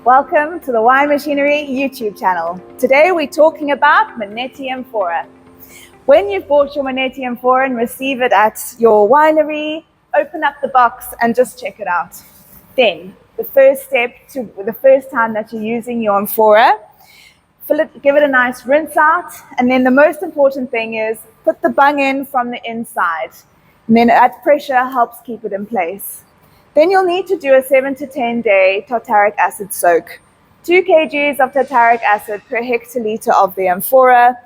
Welcome to the Wine Machinery YouTube channel. Today we're talking about Manetti Amphora. When you've bought your Manetti Amphora and receive it at your winery, open up the box and just check it out. Then, the first time that you're using your Amphora, give it a nice rinse out, and then the most important thing is put the bung in from the inside. And then that pressure helps keep it in place. Then you'll need to do a 7 to 10 day tartaric acid soak. 2 kgs of tartaric acid per hectoliter of the Amphora.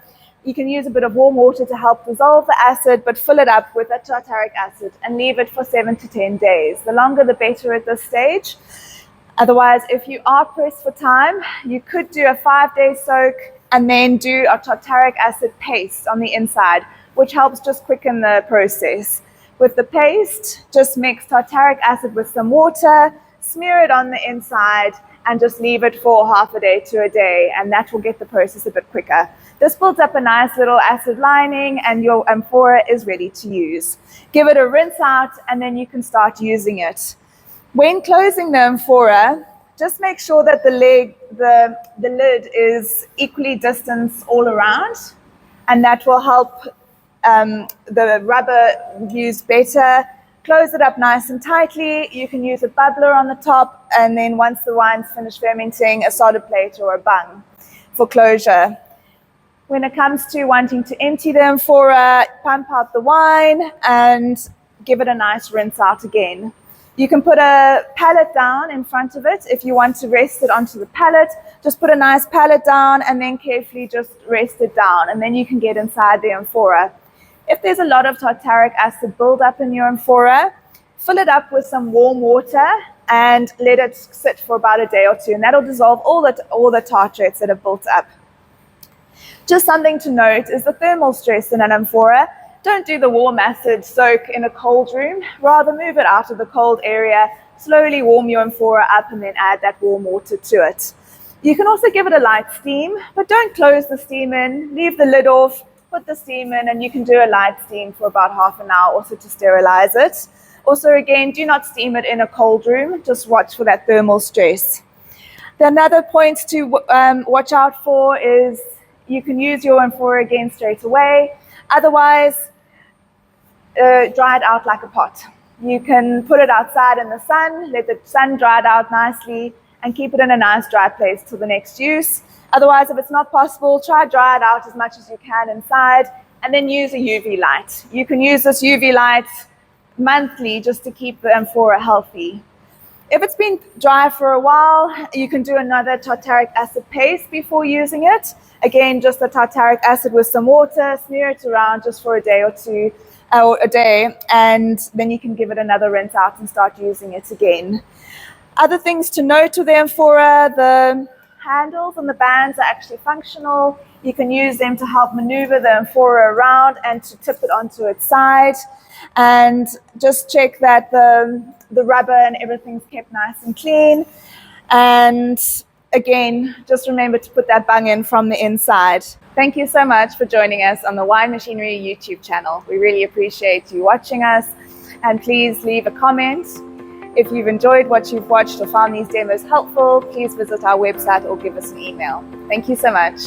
You can use a bit of warm water to help dissolve the acid, but fill it up with that tartaric acid and leave it for 7 to 10 days. The longer the better at this stage. Otherwise, if you are pressed for time, you could do a 5-day soak and then do a tartaric acid paste on the inside, which helps just quicken the process. With the paste, just mix tartaric acid with some water, smear it on the inside, and just leave it for half a day to a day, and that will get the process a bit quicker. This builds up a nice little acid lining, and your Amphora is ready to use. Give it a rinse out, and then you can start using it. When closing the Amphora, just make sure that the lid is equally distanced all around, and that will help the rubber use better. Close it up nice and tightly. You can use a bubbler on the top, and then once the wine's finished fermenting, a solder plate or a bung for closure. When it comes to wanting to empty the Amphora, pump out the wine and give it a nice rinse out again. You can put a pallet down in front of it. If you want to rest it onto the pallet, just put a nice pallet down and then carefully just rest it down, and then you can get inside the Amphora. If there's a lot of tartaric acid buildup in your Amphora, fill it up with some warm water and let it sit for about a day or two, and that'll dissolve all the tartrates that have built up. Just something to note is the thermal stress in an Amphora. Don't do the warm acid soak in a cold room. Rather move it out of the cold area, slowly warm your Amphora up, and then add that warm water to it. You can also give it a light steam, but don't close the steam in. Leave the lid off. Put the steam in, and you can do a light steam for about half an hour also to sterilize it. Also, again, do not steam it in a cold room. Just watch for that thermal stress. Another point to watch out for is you can use your Amphora again straight away. Otherwise, dry it out like a pot. You can put it outside in the sun, let the sun dry it out nicely, and keep it in a nice dry place till the next use. Otherwise, if it's not possible, try dry it out as much as you can inside, and then use a UV light. You can use this UV light monthly just to keep the Amphora healthy. If it's been dry for a while, you can do another tartaric acid paste before using it. Again, just the tartaric acid with some water, smear it around just for a day or two, or a day, and then you can give it another rinse out and start using it again. Other things to note with the Amphora, the handles and the bands are actually functional. You can use them to help maneuver the Amphora around and to tip it onto its side. And just check that the rubber and everything's kept nice and clean. And again, just remember to put that bung in from the inside. Thank you so much for joining us on the Wine Machinery YouTube channel. We really appreciate you watching us, and please leave a comment. If you've enjoyed what you've watched or found these demos helpful, please visit our website or give us an email. Thank you so much.